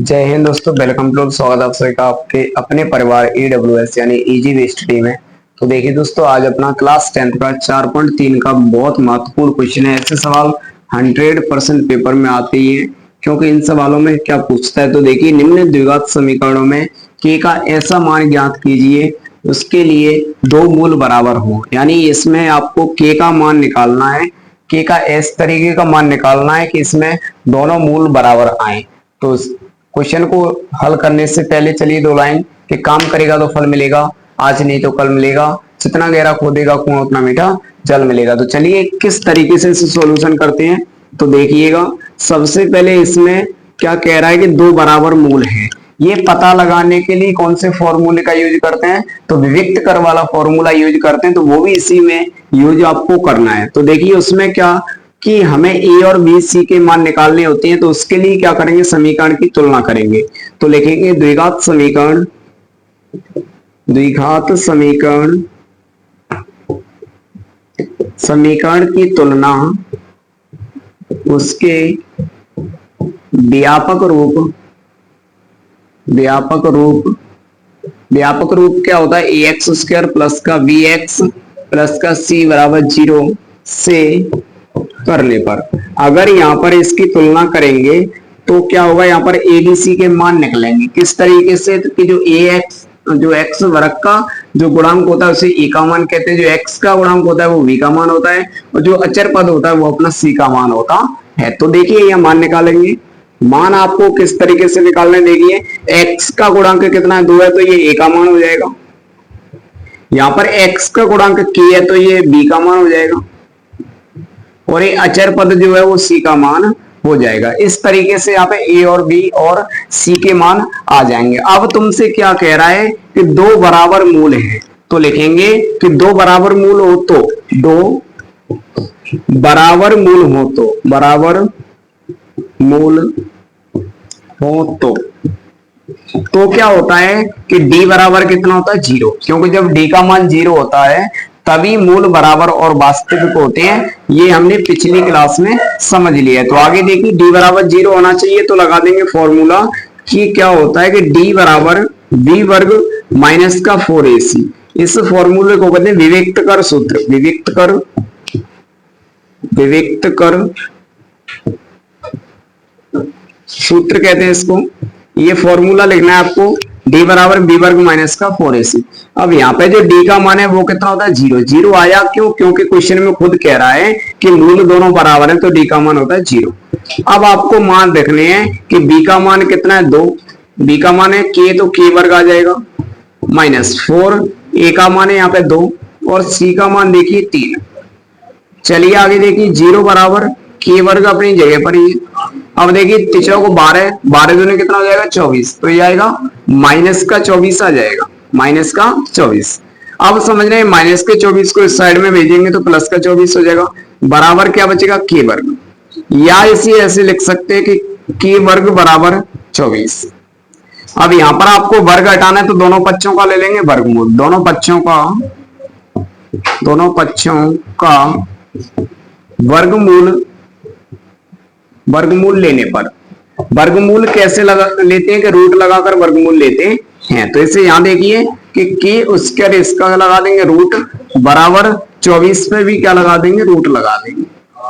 जय हिंद दोस्तों, welcome to स्वागत आप सभी का आपके अपने परिवार AWS यानी इजी वे स्टडी में। तो देखिए दोस्तों, आज अपना क्लास 10th का 4.3 का बहुत महत्वपूर्ण क्वेश्चन है। ऐसे सवाल 100% पेपर में आते ही है, क्योंकि इन सवालों में क्या पूछता है। तो देखिए, निम्न द्विघात समीकरणों में k का ऐसा मान ज्ञात कीजिए उसके लिए दो मूल बराबर हो। यानी इसमें आपको k का मान निकालना है, k का इस तरीके का मान निकालना है कि इसमें दोनों मूल बराबर आए। तो क्वेश्चन को हल करने से पहले चलिए दो लाइन कि काम करेगा तो फल मिलेगा, आज नहीं तो कल मिलेगा, जितना गहरा खोदेगा कुआं उतना मीठा जल मिलेगा। तो चलिए किस तरीके से इसे सॉल्यूशन करते हैं। तो देखिएगा, सबसे पहले इसमें क्या कह रहा है कि दो बराबर मूल हैं। ये पता लगाने के लिए कौन से फॉर्मूले का यूज करते हैं, तो विविक्त कर वाला फॉर्मूला यूज करते हैं। तो वो भी इसी में यूज आपको करना है। तो देखिए उसमें क्या कि हमें ए और बी सी के मान निकालने होते हैं। तो उसके लिए क्या करेंगे, समीकरण की तुलना करेंगे। तो लिखेंगे द्विघात समीकरण, द्विघात समीकरण, समीकरण की तुलना उसके व्यापक रूप, व्यापक रूप, व्यापक रूप क्या होता है, ए एक्स स्क्वायर प्लस का बी एक्स प्लस का सी बराबर 0 से करने पर। अगर यहाँ पर इसकी तुलना करेंगे तो क्या होगा, यहाँ पर ए बी सी के मान निकलेंगे। किस तरीके से, कि जो ए एक्स, जो एक्स वर्ग का जो गुणांक होता है उसे ए का मान कहते हैं, जो एक्स का गुणांक होता है वो बी का मान होता है, और जो अचर पद होता है वो अपना सी का मान होता है। तो देखिए यहाँ मान निकालेंगे। मान आपको किस तरीके से निकालने, देखिए एक्स का गुणांक कितना है, 2 है, तो ये ए का मान हो जाएगा। यहाँ पर एक्स का गुणांक के है तो ये बी का मान हो जाएगा, और ये अचर पद जो है वो सी का मान हो जाएगा। इस तरीके से यहाँ पे ए और बी और सी के मान आ जाएंगे। अब तुमसे क्या कह रहा है कि दो बराबर मूल हैं। तो लिखेंगे कि दो बराबर मूल हो तो, दो बराबर मूल हो तो, बराबर मूल हो तो क्या होता है कि d बराबर कितना होता है, 0। क्योंकि जब d का मान 0 होता है तभी मूल बराबर और वास्तविक होते हैं। ये हमने पिछली क्लास में समझ लिया है। तो आगे देखिए, d बराबर 0 होना चाहिए। तो लगा देंगे फॉर्मूला कि क्या होता है कि d बराबर b वर्ग माइनस का 4ac। इस फॉर्मूले को कहते हैं विविक्त कर सूत्र, विविक्त कर, विविक्त कर सूत्र कहते हैं इसको। ये फॉर्मूला लिखना है आपको, d बराबर बी वर्ग माइनस का 4ac। अब यहाँ पे जो d का मान है वो कितना होता है, 0। 0 आया क्यों, क्योंकि क्वेश्चन में खुद कह रहा है कि मूल दोनों बराबर हैं, तो d का मान होता है 0। अब आपको मान देखने हैं कि b का मान कितना है, 2। b का मान है k, तो k वर्ग आ जाएगा माइनस 4। a का मान है यहाँ पे 2, और c का मान देखिए 3। चलिए आगे देखिए, 0 बराबर k वर्ग अपनी जगह पर ही। अब देखिए तीसरा को 12, 12 दूनी कितना हो जाएगा, 24। तो ये आएगा माइनस का 24 आ जाएगा, माइनस का 24। अब समझ रहे हैं, माइनस के 24 को इस साइड में भेजेंगे तो प्लस का 24 हो जाएगा। बराबर क्या बचेगा, k वर्ग, या इसे ऐसे लिख सकते हैं कि k वर्ग बराबर 24। अब यहां पर आपको वर्ग हटाना है तो दोनों पक्षों का ले लेंगे वर्गमूल, दोनों पक्षों का, दोनों पक्षों का वर्गमूल, वर्गमूल लेने पर। वर्गमूल कैसे लगा लेते हैं कि रूट लगाकर वर्गमूल लेते हैं। तो इसे यहां देखिए कि k स्क्वायर इसका लगा देंगे रूट बराबर 24 पे भी क्या लगा देंगे, रूट लगा देंगे।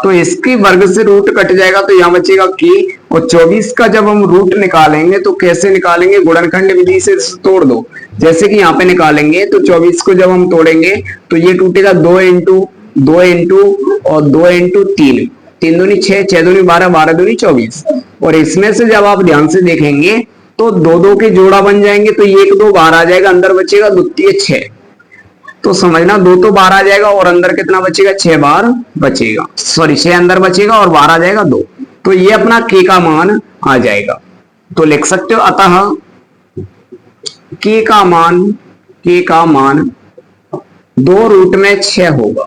तो इसकी वर्ग से रूट कट जाएगा तो यहाँ बचेगा k, और 24 का जब हम रूट निकालेंगे तो कैसे निकालेंगे, गुणनखंड विधि से तोड़ दो। जैसे कि यहाँ पे निकालेंगे तो 24 को जब हम तोड़ेंगे तो ये टूटेगा 2 इंटू 2 इंटू और 2 इंटू 3, 3 दूनी 6, 6 दूनी 12, 12 दूनी 24। और इसमें से जब आप ध्यान से देखेंगे तो दो दो के जोड़ा बन जाएंगे, तो ये 1 2 बाहर आ जाएगा, अंदर बचेगा द्वितीय 6। तो समझना 2 तो बाहर आ जाएगा और अंदर कितना बचेगा, 6 बाहर बचेगा, सॉरी 6 अंदर बचेगा और बाहर आ जाएगा 2। तो ये अपना k का मान आ जाएगा। तो लिख सकते हो अतः k का मान, k का मान 2 रूट में 6 होगा।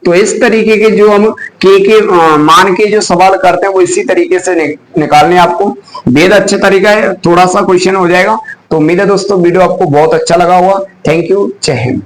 तो इस तरीके के जो हम के मान के जो सवाल करते हैं वो इसी तरीके से निकालने आपको। बेहद अच्छा तरीका है, थोड़ा सा क्वेश्चन हो जाएगा। तो उम्मीद है दोस्तों वीडियो आपको बहुत अच्छा लगा होगा। थैंक यू, जय हिंद।